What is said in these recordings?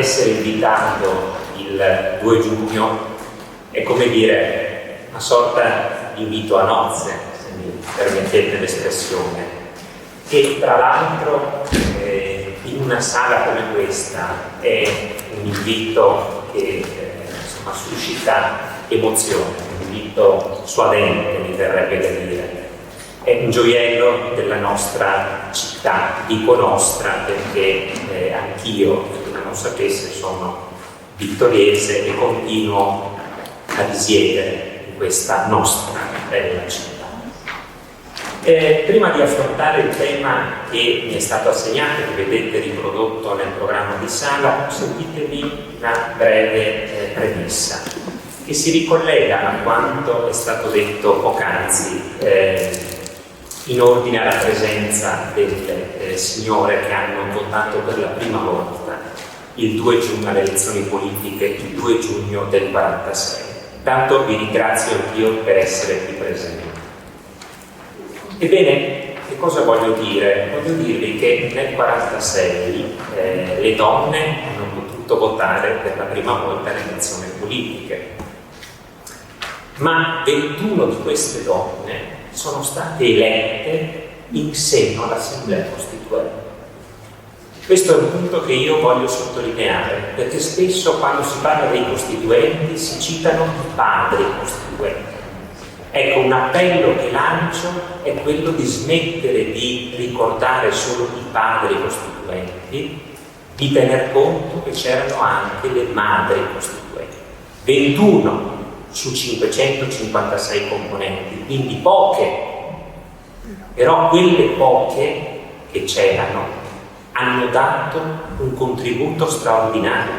essere invitato il 2 giugno è come dire una sorta di invito a nozze, se mi permettete l'espressione, e tra l'altro in una sala come questa è un invito che insomma, suscita emozione, un invito suadente, mi verrebbe da dire. È un gioiello della nostra città, dico nostra perché anch'io, per chi non lo sapesse, sono vittoriese e continuo a risiedere in questa nostra bella città. Prima di affrontare il tema che mi è stato assegnato, che vedete riprodotto nel programma di sala, sentitevi una breve premessa che si ricollega a quanto è stato detto poc'anzi in ordine alla presenza delle signore che hanno votato per la prima volta il 2 giugno alle elezioni politiche, il 2 giugno del 46. Tanto vi ringrazio anch'io per essere qui presenti. Ebbene, che cosa voglio dire? Voglio dirvi che nel 46 le donne hanno potuto votare per la prima volta alle elezioni politiche, ma 21 di queste donne sono state elette in seno all'Assemblea Costituente. Questo è un punto che io voglio sottolineare, perché spesso quando si parla dei costituenti si citano i padri costituenti. Ecco, un appello che lancio è quello di smettere di ricordare solo i padri costituenti, di tener conto che c'erano anche le madri costituenti. 21 su 556 componenti, quindi poche, però quelle poche che c'erano hanno dato un contributo straordinario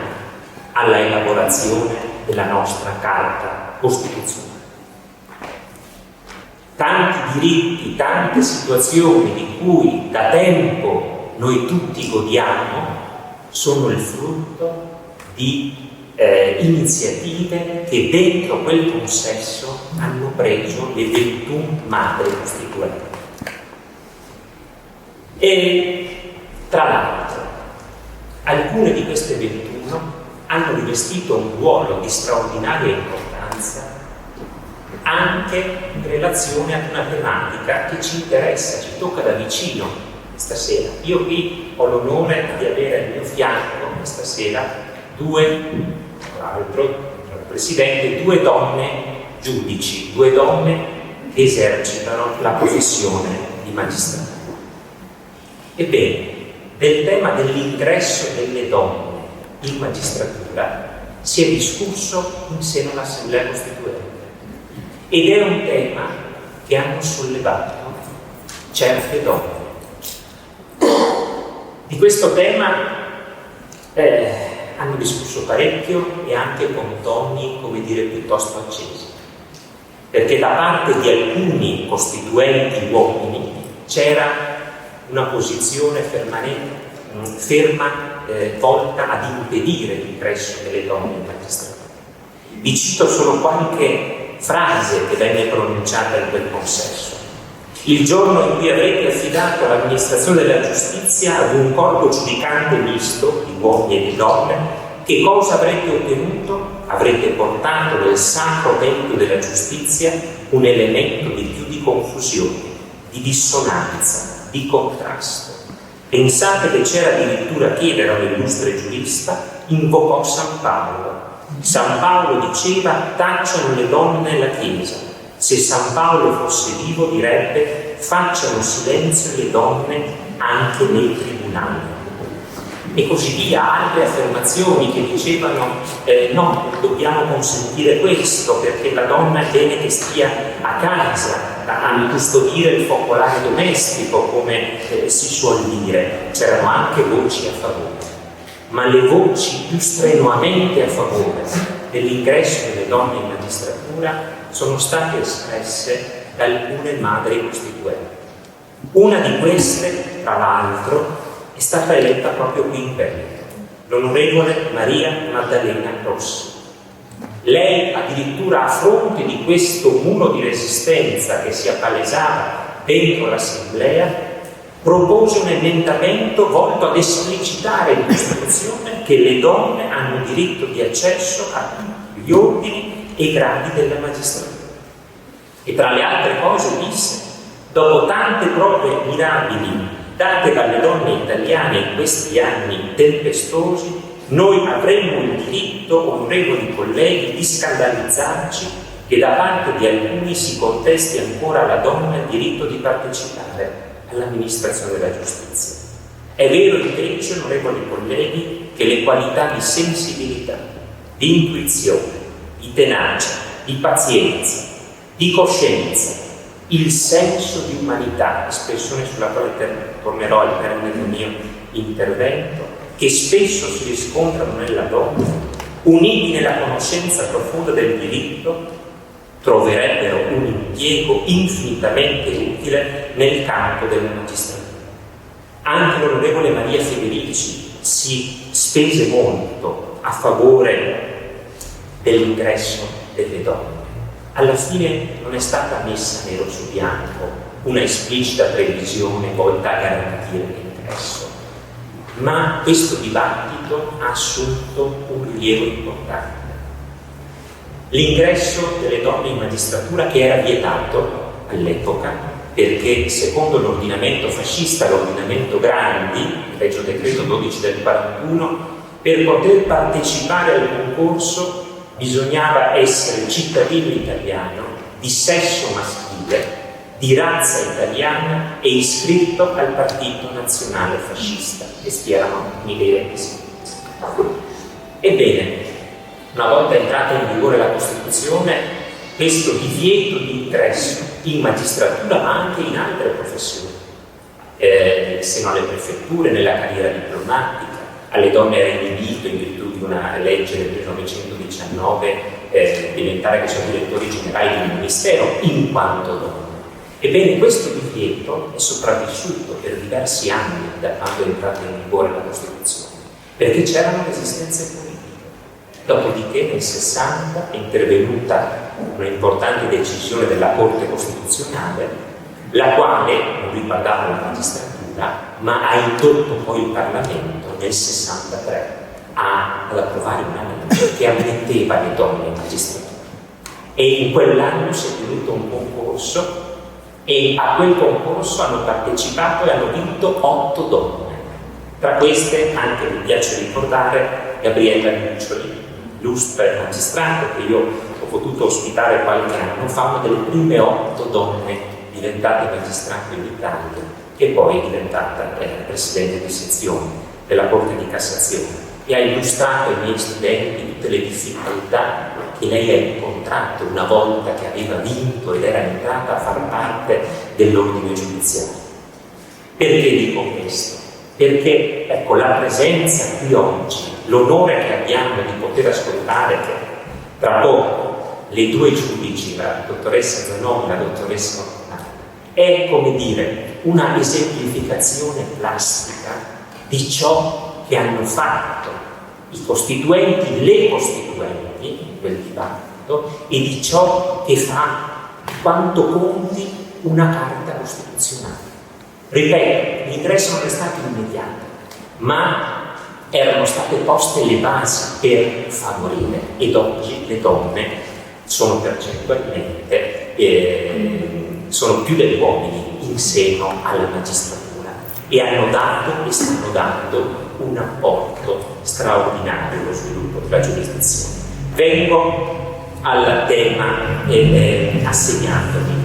alla elaborazione della nostra Carta Costituzionale. Tanti diritti, tante situazioni di cui da tempo noi tutti godiamo sono il frutto di iniziative che dentro quel consesso hanno preso le 21 madri costituenti. E tra l'altro alcune di queste 21 hanno rivestito un ruolo di straordinaria importanza anche in relazione ad una tematica che ci interessa, ci tocca da vicino stasera. Io qui ho l'onore di avere al mio fianco questa sera tra l'altro, Presidente, due donne giudici, due donne che esercitano la professione di magistrato. Ebbene, del tema dell'ingresso delle donne in magistratura si è discusso in seno all'Assemblea Costituente ed è un tema che hanno sollevato certe donne. Di questo tema hanno discusso parecchio e anche con toni, come dire, piuttosto accesi, perché da parte di alcuni costituenti uomini c'era una posizione ferma volta ad impedire l'ingresso delle donne in magistratura. Vi cito solo qualche frase che venne pronunciata in quel consesso. Il giorno in cui avrete affidato l'amministrazione della giustizia ad un corpo giudicante misto di uomini e di donne, che cosa avrete ottenuto? Avrete portato nel sacro tempio della giustizia un elemento di più di confusione, di dissonanza, di contrasto. Pensate che c'era addirittura chi era un illustre giurista, invocò San Paolo. San Paolo diceva: tacciano le donne la Chiesa. Se San Paolo fosse vivo direbbe: facciano silenzio le donne anche nei tribunali. E così via, altre affermazioni che dicevano no, dobbiamo consentire questo perché la donna è bene che stia a casa a custodire il focolare domestico, come si suol dire. C'erano anche voci a favore, ma le voci più strenuamente a favore dell'ingresso delle donne in magistratura sono state espresse da alcune madri costituenti. Una di queste, tra l'altro, è stata eletta proprio qui in Veneto, l'onorevole Maria Maddalena Rossi. Lei, addirittura a fronte di questo muro di resistenza che si appalesava dentro l'Assemblea, propose un emendamento volto ad esplicitare in Costituzione che le donne hanno diritto di accesso a tutti gli ordini e gradi della magistratura. E tra le altre cose disse: dopo tante prove mirabili date dalle donne italiane in questi anni tempestosi, noi avremmo il diritto, onorevoli colleghi, di scandalizzarci che da parte di alcuni si contesti ancora alla donna il diritto di partecipare all'amministrazione della giustizia. È vero invece, onorevoli colleghi, che le qualità di sensibilità, di intuizione, di tenacia, di pazienza, di coscienza, il senso di umanità, espressione sulla quale tornerò al termine del mio intervento, che spesso si riscontrano nella donna, uniti nella conoscenza profonda del diritto, troverebbero un impiego infinitamente utile nel campo della magistratura. Anche l'onorevole Maria Federici si spese molto a favore dell'ingresso delle donne. Alla fine non è stata messa nero su bianco una esplicita previsione volta a garantire l'ingresso, ma questo dibattito ha assunto un rilievo importante. L'ingresso delle donne in magistratura, che era vietato all'epoca, perché secondo l'ordinamento fascista, l'ordinamento Grandi, il Regio Decreto 12 del 41, per poter partecipare al concorso bisognava essere cittadino italiano, di sesso maschile, di razza italiana e iscritto al Partito Nazionale Fascista. Questi erano i requisiti. Ebbene, una volta entrata in vigore la Costituzione, questo divieto di ingresso in magistratura, ma anche in altre professioni, sino alle prefetture, nella carriera diplomatica, alle donne era inibito in virtù di una legge del 1919 diventare che sono direttori generali di un ministero in quanto donne. Ebbene, questo divieto è sopravvissuto per diversi anni da quando è entrata in vigore la Costituzione, perché c'erano resistenze politiche. Dopodiché nel 60 è intervenuta un'importante decisione della Corte Costituzionale, la quale non riguardava la magistratura, ma ha indotto poi il Parlamento nel 63 ad approvare una legge che ammetteva le donne in magistratura. E in quell'anno si è tenuto un concorso e a quel concorso hanno partecipato e hanno vinto 8 donne. Tra queste anche mi piace ricordare Gabriella Luccioli, illustre magistrato che io ho potuto ospitare qualche anno fa, una delle prime 8 donne diventate magistrato in Italia, che poi è diventata presidente di sezione della Corte di Cassazione, e ha illustrato ai miei studenti tutte le difficoltà che lei ha incontrato una volta che aveva vinto ed era entrata a far parte dell'ordine giudiziario. Perché dico questo? Perché ecco, la presenza qui oggi, l'onore che abbiamo di poter ascoltare che tra poco le 2 giudici, la dottoressa Zanoni e la dottoressa Ornano, è come dire una esemplificazione plastica di ciò che hanno fatto i costituenti, le costituenti in quel dibattito, e di ciò che fa, quanto conti una carta costituzionale. Ripeto, l'ingresso non è stato immediato, ma erano state poste le basi per favorire, ed oggi le donne sono percentualmente, sono più degli uomini in seno alla magistratura e hanno dato e stanno dando un apporto straordinario allo sviluppo della giurisdizione. Vengo al tema assegnatomi.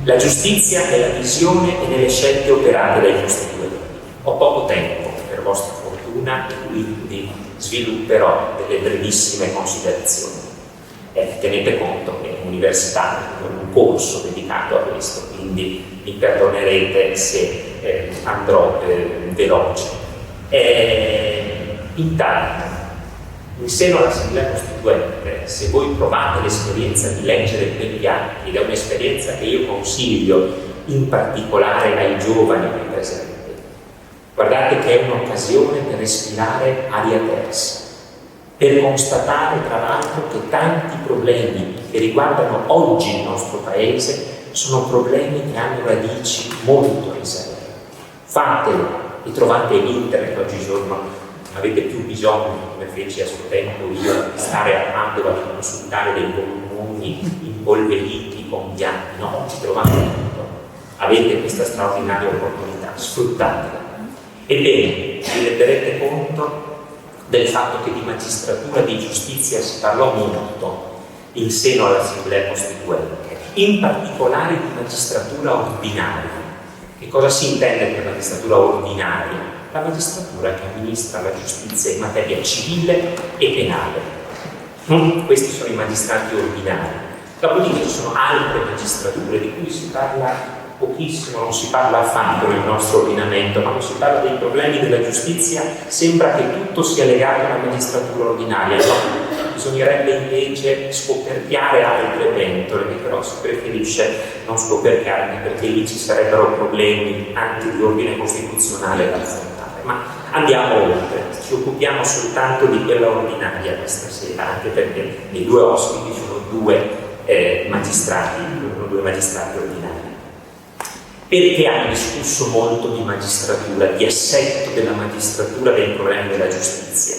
La giustizia nella visione e nelle scelte operate dai costituenti. Ho poco tempo, per vostra fortuna, e quindi svilupperò delle brevissime considerazioni. Tenete conto che l'università è un corso dedicato a questo, quindi mi perdonerete se andrò veloce. Intanto, in seno all'Assemblea Costituente, se voi provate l'esperienza di leggere quegli atti, ed è un'esperienza che io consiglio in particolare ai giovani qui presenti, guardate che è un'occasione per respirare aria terza, per constatare tra l'altro che tanti problemi che riguardano oggi il nostro Paese sono problemi che hanno radici molto risalenti, fatelo e trovate in internet oggigiorno, non avete più bisogno, come feci a suo tempo io, di stare a Padova a consultare dei polmoni impolveriti con bianchi, no, oggi trovate tutto, avete questa straordinaria opportunità, sfruttatela. Ebbene, vi renderete conto del fatto che di magistratura di giustizia si parlò molto in seno all'Assemblea Costituente, in particolare di magistratura ordinaria. Che cosa si intende per magistratura ordinaria? La magistratura che amministra la giustizia in materia civile e penale. Questi sono i magistrati ordinari. Dopodiché ci sono altre magistrature di cui si parla pochissimo, non si parla affatto nel nostro ordinamento. Quando si parla dei problemi della giustizia sembra che tutto sia legato alla magistratura ordinaria. No, bisognerebbe invece scoperchiare altre pentole, che però si preferisce non scoperchiarne perché lì ci sarebbero problemi anche di ordine costituzionale da affrontare. Ma andiamo oltre, ci occupiamo soltanto di quella ordinaria questa sera, anche perché i due ospiti sono due magistrati ordinari. Perché hanno discusso molto di magistratura, di assetto della magistratura, dei problemi della giustizia?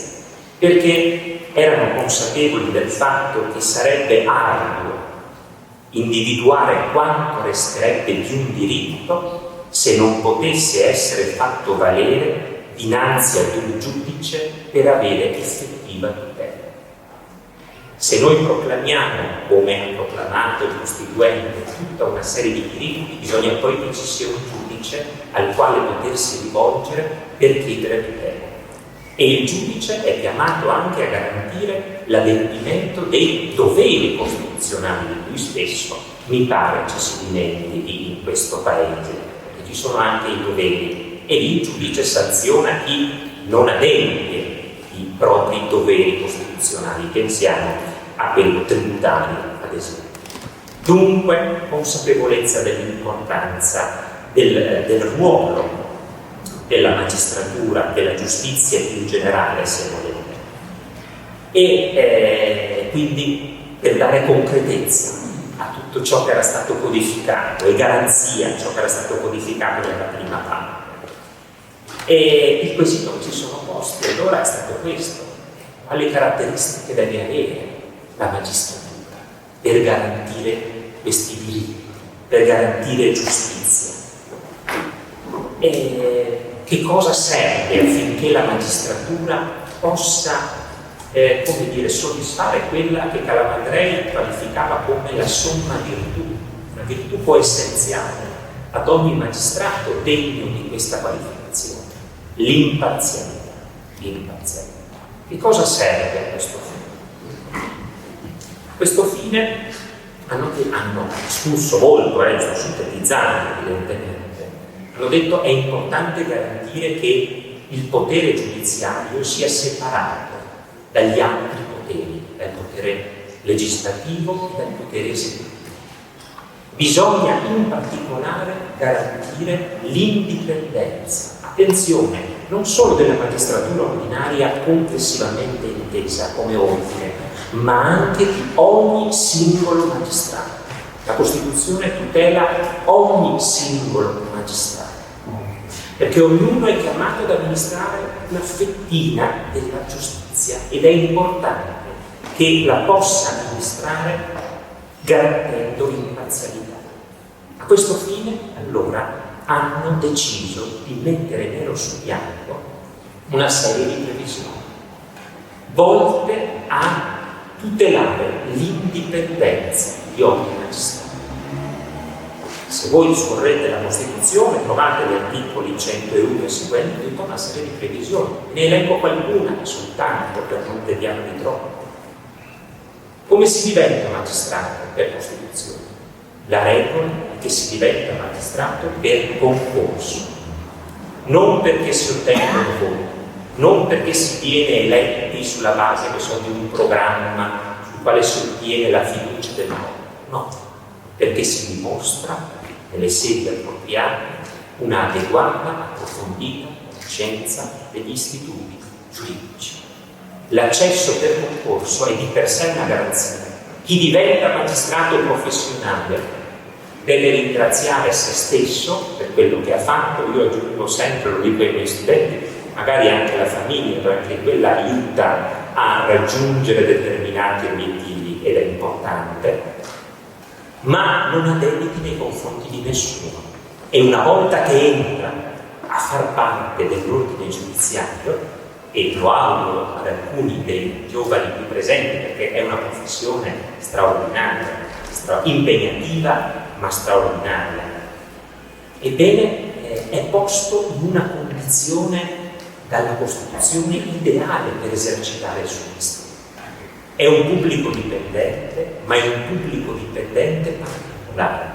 Perché erano consapevoli del fatto che sarebbe arduo individuare quanto resterebbe di un diritto se non potesse essere fatto valere dinanzi ad un giudice per avere effettiva tutela. Se noi proclamiamo, come ha proclamato il Costituente, tutta una serie di diritti, bisogna poi che ci sia un giudice al quale potersi rivolgere per chiedere tutela. E il giudice è chiamato anche a garantire l'adempimento dei doveri costituzionali di cui spesso mi pare ci si dimentichi in questo Paese, che ci sono anche i doveri e il giudice sanziona chi non adempie i propri doveri costituzionali. Pensiamo a quello tributario, ad esempio. Dunque, consapevolezza dell'importanza del ruolo della magistratura, della giustizia più in generale, se volete. E quindi per dare concretezza a tutto ciò che era stato codificato e garanzia a ciò che era stato codificato nella prima parte. E il quesito che ci sono posti allora è stato questo: quali caratteristiche deve avere la magistratura per garantire questi diritti, per garantire giustizia? E che cosa serve affinché la magistratura possa soddisfare quella che Calamandrei qualificava come la somma virtù, una virtù poi essenziale ad ogni magistrato degno di questa qualificazione: l'imparzialità. Che cosa serve a questo fine? A questo fine hanno discusso molto, sto sintetizzando evidentemente. Hanno detto è importante garantire che il potere giudiziario sia separato dagli altri poteri, dal potere legislativo e dal potere esecutivo. Bisogna in particolare garantire l'indipendenza, attenzione, non solo della magistratura ordinaria complessivamente intesa come ordine, ma anche di ogni singolo magistrato. La Costituzione tutela ogni singolo magistrato, perché ognuno è chiamato ad amministrare una fettina della giustizia ed è importante che la possa amministrare garantendo l'imparzialità. A questo fine, allora, hanno deciso di mettere nero su bianco una serie di previsioni volte a tutelare l'indipendenza di ogni magistrato. Se voi scorrete la Costituzione trovate gli articoli 101 e seguenti tutta una serie di previsioni. Ne elenco qualcuna soltanto per non tediarvi troppo. Come si diventa magistrato per Costituzione? La regola è che si diventa magistrato per concorso, non perché si ottengono voti, non perché si viene eletti sulla base di un programma sul quale si ottiene la fiducia del popolo, no, perché si dimostra nelle sedi appropriate una adeguata, approfondita conoscenza degli istituti giuridici. L'accesso per concorso è di per sé una garanzia. Chi diventa magistrato professionale deve ringraziare se stesso per quello che ha fatto. Io aggiungo sempre, lo dico ai miei studenti, magari anche la famiglia, perché quella aiuta a raggiungere determinati obiettivi ed è importante, ma non ha debiti nei confronti di nessuno. E una volta che entra a far parte dell'ordine giudiziario, e lo auguro ad alcuni dei giovani qui presenti, perché è una professione straordinaria, impegnativa ma straordinaria, ebbene è posto in una condizione dalla Costituzione ideale per esercitare il suo mestiere. È un pubblico dipendente, ma è un pubblico dipendente particolare,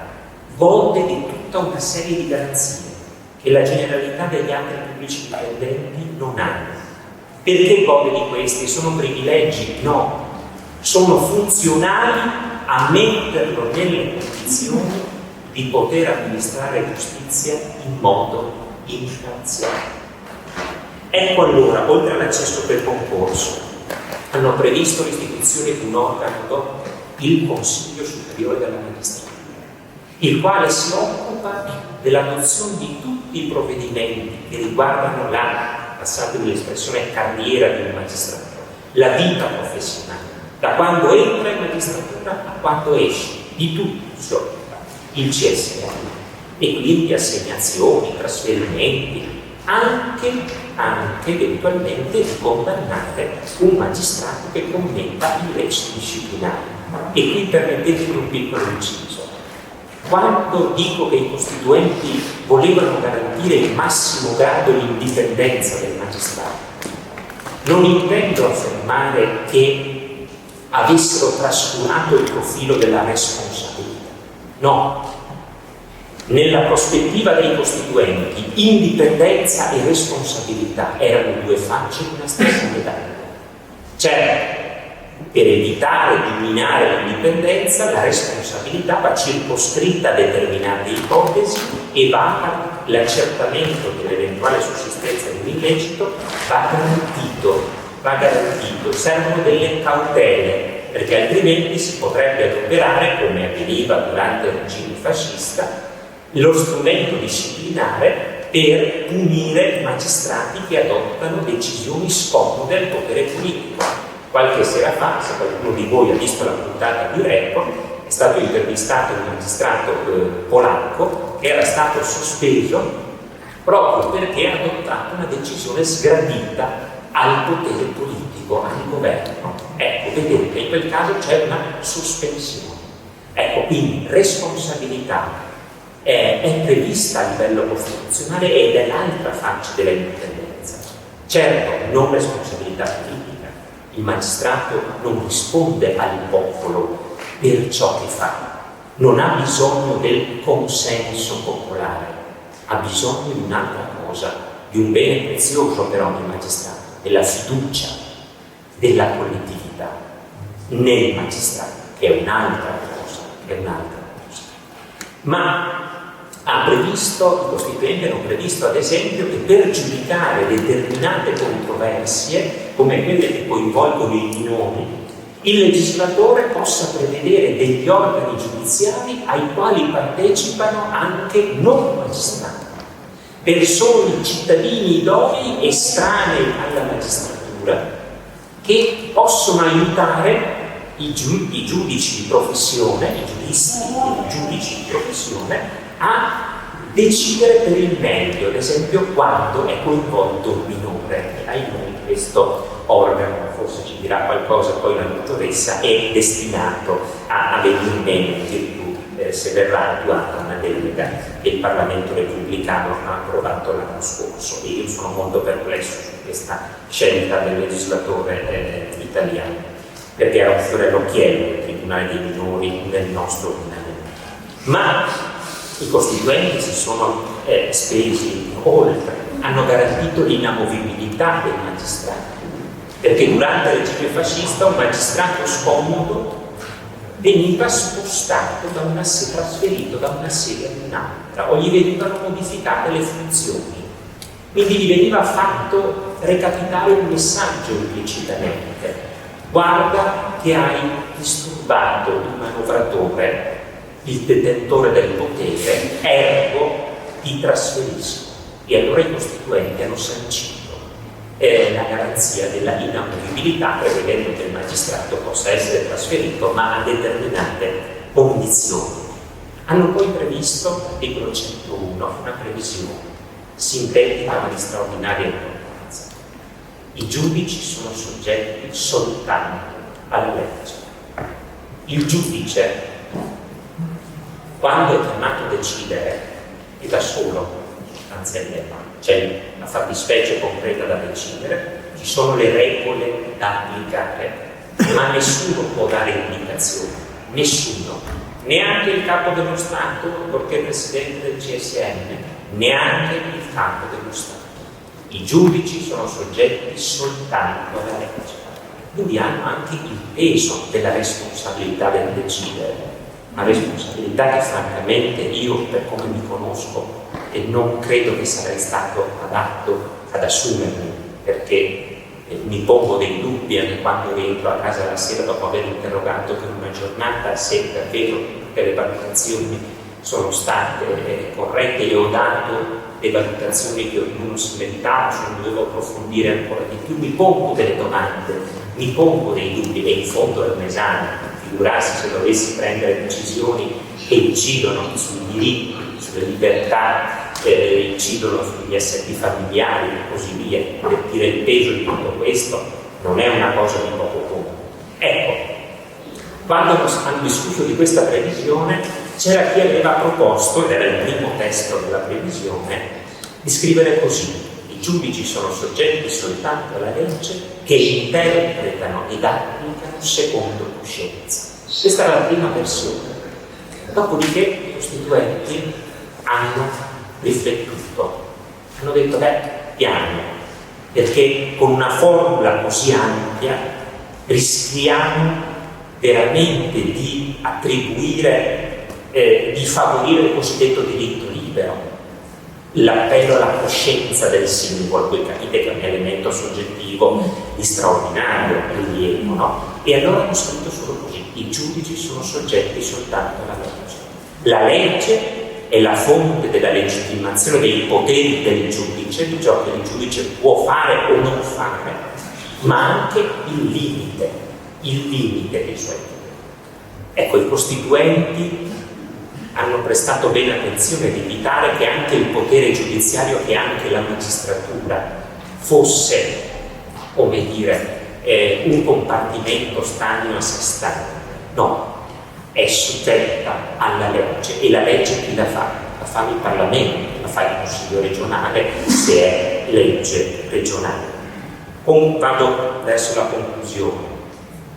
gode di tutta una serie di garanzie che la generalità degli altri pubblici dipendenti non hanno. Perché gode di questi? Sono privilegi? No, sono funzionali a metterlo nelle condizioni di poter amministrare giustizia in modo imparziale. Ecco allora, oltre all'accesso per concorso, hanno previsto l'istituzione di un organo, il Consiglio Superiore della Magistratura, il quale si occupa dell'adozione di tutti i provvedimenti che riguardano la, passate dell'espressione, carriera di un magistrato, la vita professionale, da quando entra in magistratura a quando esce, di tutto si occupa il CSM, e quindi assegnazioni, trasferimenti, anche eventualmente di condannare un magistrato che commetta illeciti disciplinari. E qui permettetemi un piccolo inciso. Quando dico che i costituenti volevano garantire il massimo grado di indipendenza del magistrato, non intendo affermare che avessero trascurato il profilo della responsabilità. No. Nella prospettiva dei costituenti, indipendenza e responsabilità erano due facce di una stessa medaglia. Certo, per evitare di minare l'indipendenza, la responsabilità va circoscritta a determinate ipotesi e l'accertamento dell'eventuale sussistenza di un illecito va garantito, servono delle cautele, perché altrimenti si potrebbe adoperare, come avveniva durante il regime fascista, lo strumento disciplinare per punire i magistrati che adottano decisioni scomode al potere politico. Qualche sera fa, se qualcuno di voi ha visto la puntata di Report, è stato intervistato un magistrato polacco che era stato sospeso proprio perché ha adottato una decisione sgradita al potere politico, al governo. Ecco, vedete, in quel caso c'è una sospensione. Ecco, quindi responsabilità è prevista a livello costituzionale ed è l'altra faccia dell'indipendenza. Certo, non responsabilità politica. Il magistrato non risponde al popolo per ciò che fa, non ha bisogno del consenso popolare, ha bisogno di un'altra cosa, di un bene prezioso per ogni magistrato, della fiducia della collettività nel magistrato, che è un'altra cosa, Ma i costituenti hanno previsto ad esempio che per giudicare determinate controversie, come quelle che coinvolgono i minori, il legislatore possa prevedere degli organi giudiziari ai quali partecipano anche non magistrati, persone, cittadini idonei estranei alla magistratura, che possono aiutare i giudici di professione, i giuristi e i giudici di professione a decidere per il meglio, ad esempio quando è coinvolto un minore. Ahimè, questo organo, forse ci dirà qualcosa poi la dottoressa, è destinato a venire meno in virtù, se verrà attuata una delega che il Parlamento repubblicano ha approvato l'anno scorso, e io sono molto perplesso su questa scelta del legislatore italiano, perché era un fiore all'occhiello del Tribunale dei minori nel nostro ordinamento. Ma i costituenti si sono spesi oltre, hanno garantito l'inamovibilità dei magistrati, perché durante il regime fascista un magistrato scomodo veniva spostato trasferito da una sede ad un'altra, o gli venivano modificate le funzioni, quindi gli veniva fatto recapitare un messaggio implicitamente: guarda che hai disturbato il manovratore il detentore del potere, ergo ti trasferisco. E allora i costituenti hanno sancito la garanzia della inamovibilità, prevedendo che il magistrato possa essere trasferito, ma a determinate condizioni. Hanno poi previsto, articolo 101, una previsione sintetica ma di straordinaria importanza. I giudici sono soggetti soltanto alla legge. Il giudice, quando è chiamato a decidere, è da solo, sostanzialmente. C'è la fattispecie concreta da decidere, ci sono le regole da applicare, ma nessuno può dare indicazioni, nessuno, neanche il capo dello Stato, perché è presidente del CSM, neanche il capo dello Stato. I giudici sono soggetti soltanto alla legge, quindi hanno anche il peso della responsabilità del decidere, una responsabilità che francamente io, per come mi conosco, e non credo che sarei stato adatto ad assumermi, perché mi pongo dei dubbi anche quando rientro a casa la sera dopo aver interrogato per una giornata se è vero che le valutazioni sono state corrette e ho dato le valutazioni che ognuno si meritava, se non dovevo approfondire ancora di più, mi pongo delle domande, mi pongo dei dubbi, e in fondo è un esame, figurarsi se dovessi prendere decisioni che incidono sui diritti, sulle libertà, incidono sugli assetti familiari e così via, dire il peso di tutto questo non è una cosa di poco conto. Ecco, quando hanno discusso di questa previsione c'era chi aveva proposto, ed era il primo testo della previsione, di scrivere così: i giudici sono soggetti soltanto alla legge che interpretano ed applicano secondo coscienza. Questa era la prima versione. Dopodiché i costituenti hanno riflettuto, hanno detto piano, perché con una formula così ampia rischiamo veramente di attribuire, di favorire il cosiddetto diritto libero, l'appello alla coscienza del singolo. Voi capite che è un elemento soggettivo di straordinario rilievo, no? E allora hanno scritto solo così: i giudici sono soggetti soltanto alla legge. La legge è la fonte della legittimazione dei poteri del giudice, di ciò che il giudice può fare o non fare, ma anche il limite dei suoi poteri. Ecco, i costituenti hanno prestato bene attenzione ad evitare che anche il potere giudiziario, che anche la magistratura, fosse, come dire, un compartimento stagno a sé stante. No, è soggetta alla legge, e la legge chi la fa? La fa il Parlamento, la fa il Consiglio regionale, se è legge regionale. Vado verso la conclusione.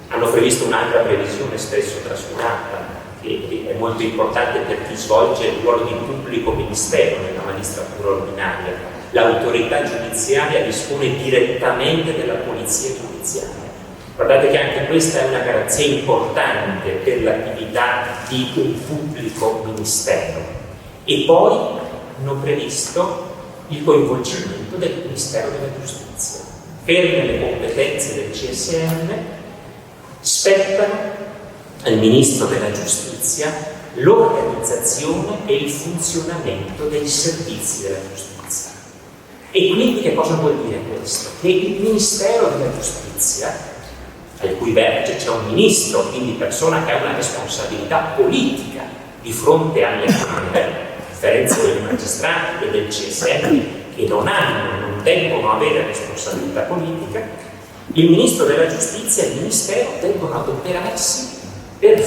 Hanno previsto un'altra previsione spesso trascurata, che è molto importante per chi svolge il ruolo di pubblico ministero nella magistratura ordinaria. L'autorità giudiziaria dispone direttamente della polizia giudiziaria. Guardate che anche questa è una garanzia importante per l'attività di un pubblico ministero. E poi hanno previsto il coinvolgimento del Ministero della Giustizia. Ferme le competenze del CSM, spettano al Ministro della Giustizia l'organizzazione e il funzionamento dei servizi della giustizia. E quindi che cosa vuol dire questo? Che il Ministero della Giustizia, al cui vertice c'è un ministro, quindi persona che ha una responsabilità politica di fronte alle Camere, a differenza dei magistrati e del CSM che non devono avere responsabilità politica, il Ministro della Giustizia e il Ministero devono adoperarsi per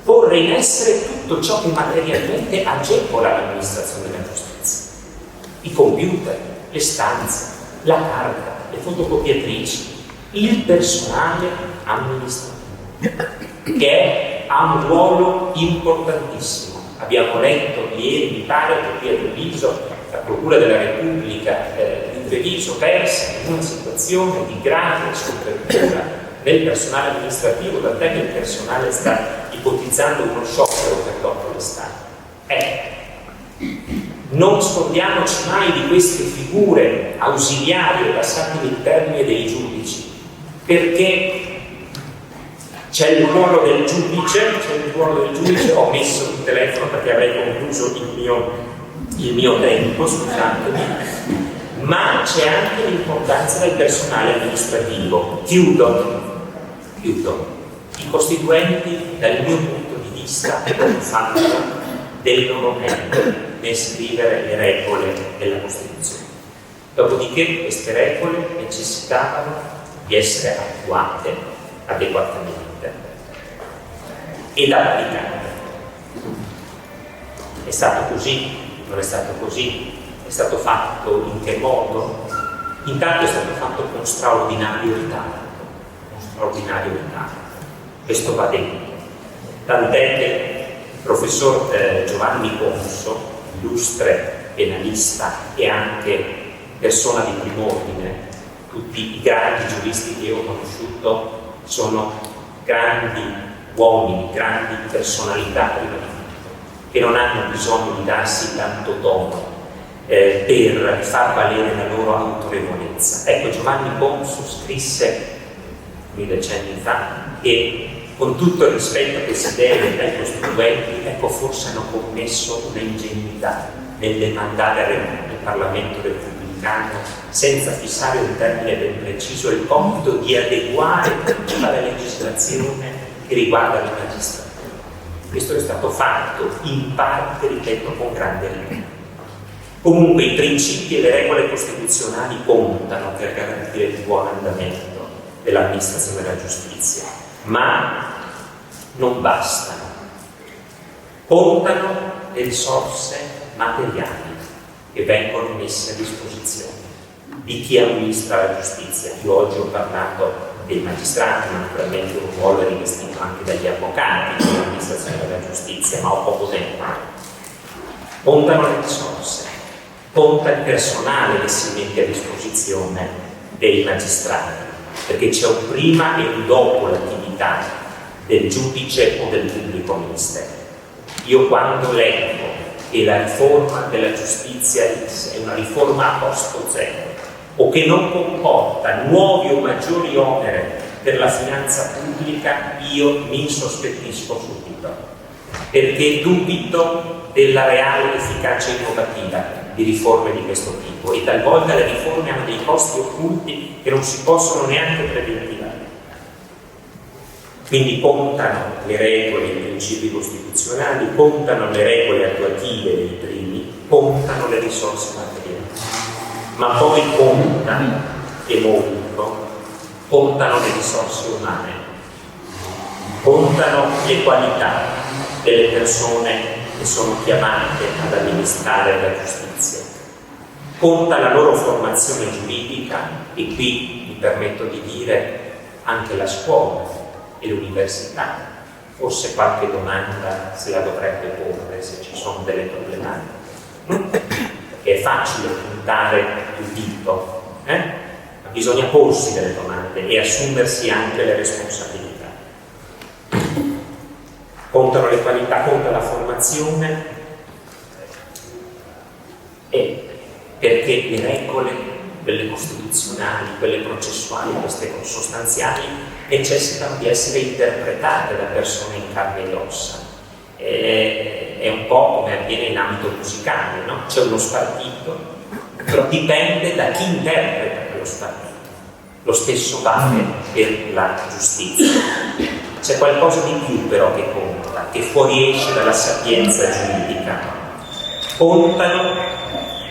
porre in essere tutto ciò che materialmente agevola l'amministrazione della giustizia. I computer, le stanze, la carta, le fotocopiatrici, il personale amministrativo, che ha un ruolo importantissimo. Abbiamo letto ieri, mi pare, che qui a Treviso, la Procura della Repubblica di Treviso persa in una situazione di grave scopertura nel personale amministrativo, tant'è che il personale sta ipotizzando uno sciopero per dopo l'estate. Non scordiamoci mai di queste figure ausiliarie, passatemi il termine, dei giudici, perché C'è il ruolo del giudice, ho messo il telefono perché avrei concluso il mio tempo, scusatemi, ma c'è anche l'importanza del personale amministrativo. Chiudo. I costituenti, dal mio punto di vista, fanno del loro meglio nel scrivere le regole della Costituzione. Dopodiché queste regole necessitavano di essere attuate adeguatamente ed applicate. È stato così? Non è stato così? È stato fatto in che modo? Intanto è stato fatto con straordinario ritardo. Questo va detto. Tant'è che il professor Giovanni Ponso, illustre penalista e anche persona di primo ordine, tutti i grandi giuristi che io ho conosciuto sono grandi uomini, grandi personalità prima di tutto, che non hanno bisogno di darsi tanto tono per far valere la loro autorevolezza. Ecco, Giovanni Ponso scrisse 1000 decenni fa e, con tutto il rispetto che si deve ai costituenti, ecco, forse hanno commesso una ingenuità nel demandare al Parlamento repubblicano, senza fissare un termine ben preciso, il compito di adeguare tutta la legislazione che riguarda la magistratura. Questo è stato fatto in parte, ripeto, con grande rilievo. Comunque i principi e le regole costituzionali contano per garantire il buon andamento dell'amministrazione della giustizia, ma non bastano. Contano le risorse materiali che vengono messe a disposizione di chi amministra la giustizia. Io oggi ho parlato dei magistrati, ma naturalmente un ruolo è rivestito anche dagli avvocati nell'amministrazione della giustizia, ma ho poco tempo. Contano le risorse, conta il personale che si mette a disposizione dei magistrati, perché c'è un prima e un dopo l'attività del giudice o del pubblico ministero. Io quando leggo che la riforma della giustizia è una riforma a costo zero o che non comporta nuovi o maggiori oneri per la finanza pubblica, io mi insospettisco subito, perché dubito della reale efficacia innovativa di riforme di questo tipo, e talvolta le riforme hanno dei costi occulti che non si possono neanche preventivare. Quindi contano le regole e i principi costituzionali, contano le regole attuative dei primi, contano le risorse materiali, ma poi contano, e molto, contano le risorse umane, contano le qualità delle persone che sono chiamate ad amministrare la giustizia, conta la loro formazione giuridica, e qui mi permetto di dire anche la scuola e l'università. Forse qualche domanda se la dovrebbe porre se ci sono delle problematiche, perché è facile puntare il dito, ma bisogna porsi delle domande e assumersi anche le responsabilità. Contano le qualità, conta la formazione, e perché le regole, quelle costituzionali, quelle processuali, queste sostanziali, necessitano di essere interpretate da persone in carne ed ossa. È un po' come avviene in ambito musicale, no? C'è uno spartito, però dipende da chi interpreta quello spartito. Lo stesso vale per la giustizia. C'è qualcosa di più però che conta, che fuoriesce dalla sapienza giuridica. Contano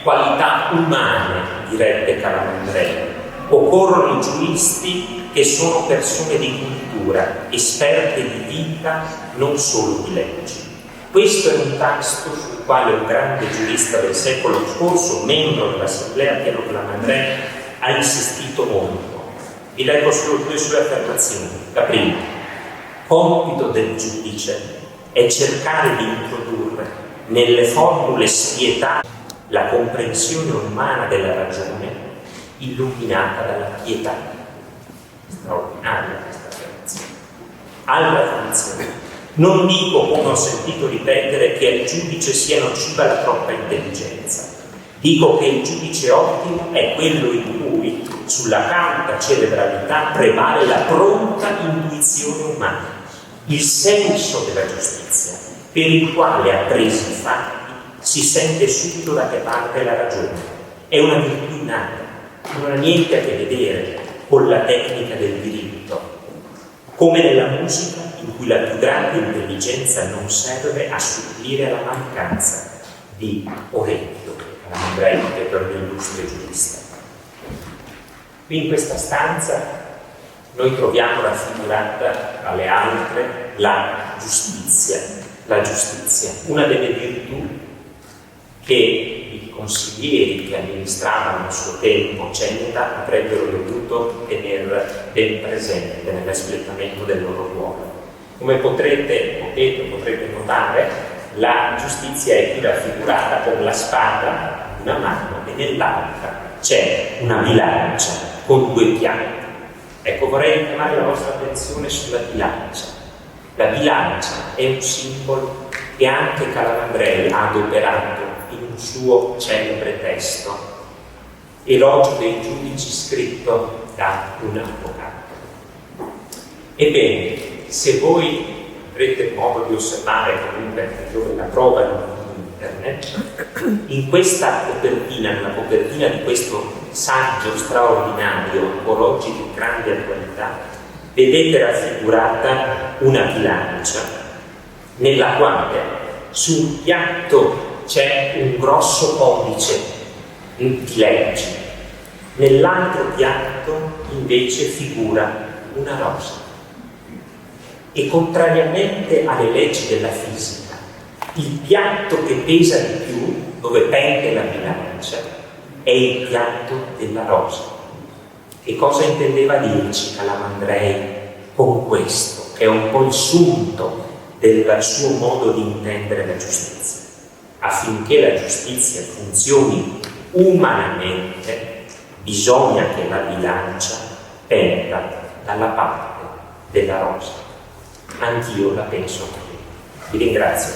qualità umane, direbbe Calamandrei. Occorrono giuristi che sono persone di cultura, esperte di vita, non solo di leggi. Questo è un tasto sul quale un grande giurista del secolo scorso, membro dell'Assemblea, Piero Calamandrei, ha insistito molto. Vi leggo solo due sue affermazioni. La prima: compito del giudice è cercare di introdurre nelle formule spietate la comprensione umana della ragione illuminata dalla pietà. Straordinaria questa affermazione. Altra affermazione: non dico, come ho sentito ripetere, che al giudice sia nociva la troppa intelligenza. Dico che il giudice ottimo è quello in cui sulla cauta cerebralità prevale la pronta intuizione umana. il senso della giustizia, per il quale, appresi i fatti, si sente subito da che parte la ragione. È una virtù innata, non ha niente a che vedere con la tecnica del diritto, come nella musica in cui la più grande intelligenza non serve a supplire alla mancanza di orecchio, Calamandrei per un illustre giurista. Qui in questa stanza noi troviamo raffigurata tra le altre la giustizia, una delle virtù che i consiglieri che amministravano il suo tempo Ceneta avrebbero dovuto tenere ben presente nell'espletamento del loro ruolo. Come potrete notare, la giustizia è qui raffigurata con la spada in una mano e nell'altra c'è una bilancia con due piatti. Ecco, vorrei richiamare la vostra attenzione sulla bilancia. La bilancia è un simbolo che anche Calamandrei ha adoperato in un suo celebre testo, Elogio dei giudici, scritto da un avvocato. Ebbene, se voi avrete modo di osservare comunque la prova in internet, in questa copertina, nella copertina di questo saggio straordinario, ancora oggi di grande attualità, vedete raffigurata una bilancia nella quale su un piatto c'è un grosso codice di leggi, nell'altro piatto invece figura una rosa. E contrariamente alle leggi della fisica, il piatto che pesa di più, dove pende la bilancia, è il piatto della rosa. Che cosa intendeva dirci Calamandrei con questo, che è un po' il sunto del suo modo di intendere la giustizia? Affinché la giustizia funzioni umanamente, bisogna che la bilancia penda dalla parte della rosa. Anch'io la penso così. Vi ringrazio.